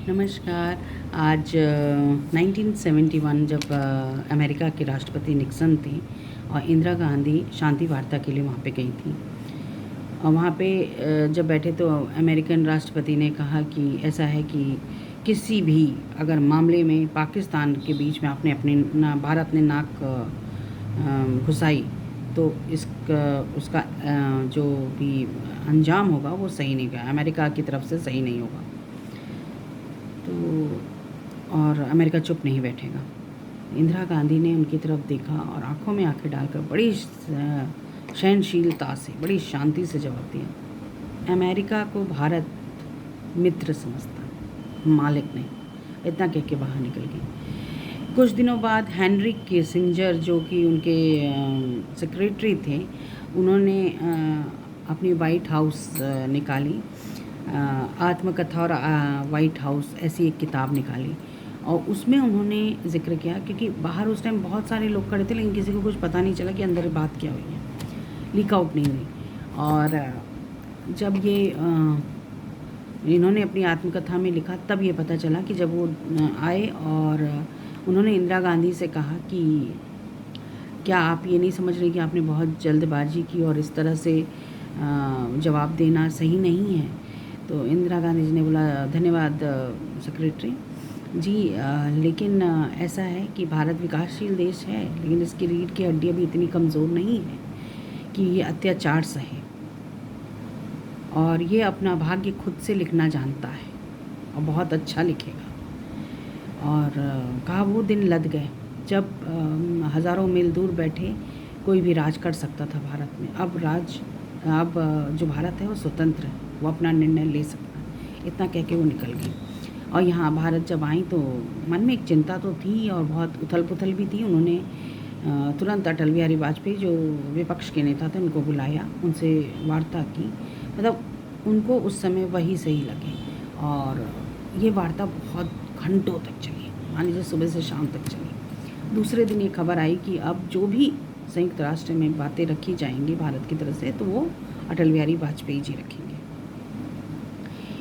नमस्कार। आज 1971 जब अमेरिका के राष्ट्रपति निक्सन थे और इंदिरा गांधी शांति वार्ता के लिए वहाँ पे गई थी। और वहाँ पे जब बैठे तो अमेरिकन राष्ट्रपति ने कहा कि ऐसा है कि किसी भी अगर मामले में पाकिस्तान के बीच में भारत ने नाक घुसाई तो उसका जो भी अंजाम होगा वो सही नहीं होगा, अमेरिका की तरफ से सही नहीं होगा। तो और अमेरिका चुप नहीं बैठेगा। इंदिरा गांधी ने उनकी तरफ देखा और आंखों में आंखें डालकर बड़ी सहनशीलता से, बड़ी शांति से जवाब दिया। अमेरिका को भारत मित्र समझता, मालिक नहीं। इतना कह के बाहर निकल गई। कुछ दिनों बाद हेनरी किसिंजर, जो कि उनके सेक्रेटरी थे, उन्होंने अपनी वाइट हाउस निकाली, आत्मकथा और वाइट हाउस, ऐसी एक किताब निकाली। और उसमें उन्होंने जिक्र किया, क्योंकि बाहर उस टाइम बहुत सारे लोग खड़े थे लेकिन किसी को कुछ पता नहीं चला कि अंदर बात क्या हुई है, लीक आउट नहीं हुई। और जब ये इन्होंने अपनी आत्मकथा में लिखा तब ये पता चला कि जब वो आए और उन्होंने इंदिरा गांधी से कहा कि क्या आप ये नहीं समझ रहे कि आपने बहुत जल्दबाजी की और इस तरह से जवाब देना सही नहीं है। तो इंदिरा गांधी जी ने बोला, धन्यवाद सेक्रेटरी जी, लेकिन ऐसा है कि भारत विकासशील देश है लेकिन इसकी रीढ़ की हड्डी अभी इतनी कमज़ोर नहीं है कि ये अत्याचार सहे, और ये अपना भाग्य खुद से लिखना जानता है और बहुत अच्छा लिखेगा। और कहा वो दिन लद गए जब हज़ारों मील दूर बैठे कोई भी राज कर सकता था भारत में। अब जो भारत है वो स्वतंत्र है, वो अपना निर्णय ले सकता है। इतना कह के वो निकल गई। और यहाँ भारत जब आई तो मन में एक चिंता तो थी और बहुत उथल पुथल भी थी। उन्होंने तुरंत अटल बिहारी वाजपेयी, जो विपक्ष के नेता थे, उनको बुलाया, उनसे वार्ता की। मतलब उनको उस समय वही सही लगे और ये वार्ता बहुत घंटों तक चली, मान लीजिए सुबह से शाम तक चली। दूसरे दिन ये खबर आई कि अब जो भी संयुक्त राष्ट्र में बातें रखी जाएंगी भारत की तरफ से, तो वो अटल बिहारी वाजपेयी जी रखेंगे।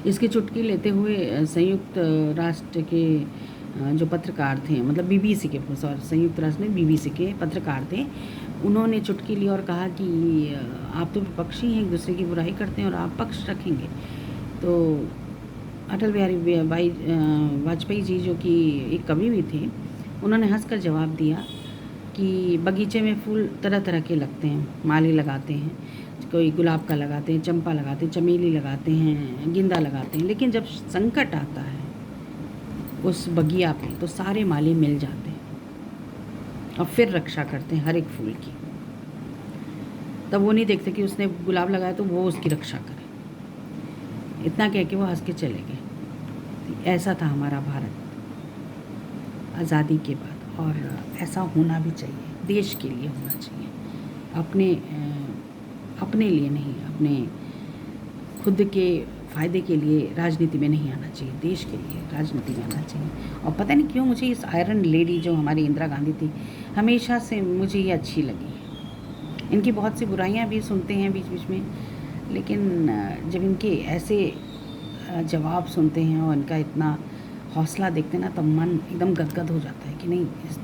इसकी चुटकी लेते हुए संयुक्त राष्ट्र के जो पत्रकार थे, मतलब बीबीसी के, संयुक्त राष्ट्र में बीबीसी के पत्रकार थे, उन्होंने चुटकी ली और कहा कि आप तो विपक्षी हैं, एक दूसरे की बुराई करते हैं और आप पक्ष रखेंगे। तो अटल बिहारी वाजपेयी जी, जो कि एक कवि भी थे, उन्होंने हंसकर जवाब दिया कि बगीचे में फूल तरह तरह के लगते हैं, माली लगाते हैं, कोई गुलाब का लगाते हैं, चंपा लगाते हैं, चमेली लगाते हैं, गेंदा लगाते हैं, लेकिन जब संकट आता है उस बगिया पे तो सारे माली मिल जाते हैं और फिर रक्षा करते हैं हर एक फूल की। तब वो नहीं देखते कि उसने गुलाब लगाया तो वो उसकी रक्षा करे। इतना कह के वो हंस के चले गए। ऐसा था हमारा भारत आज़ादी के बाद, और ऐसा होना भी चाहिए, देश के लिए होना चाहिए, अपने लिए नहीं, अपने खुद के फ़ायदे के लिए राजनीति में नहीं आना चाहिए, देश के लिए राजनीति में आना चाहिए। और पता नहीं क्यों मुझे इस आयरन लेडी, जो हमारी इंदिरा गांधी थी, हमेशा से मुझे ये अच्छी लगी। इनकी बहुत सी बुराइयां भी सुनते हैं बीच बीच में, लेकिन जब इनके ऐसे जवाब सुनते हैं और इनका इतना हौसला देखते हैं ना, तब मन एकदम गदगद हो जाता है कि नहीं, इस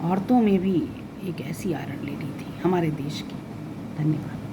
औरतों में भी एक ऐसी आयरन लेडी थी हमारे देश की। धन्यवाद।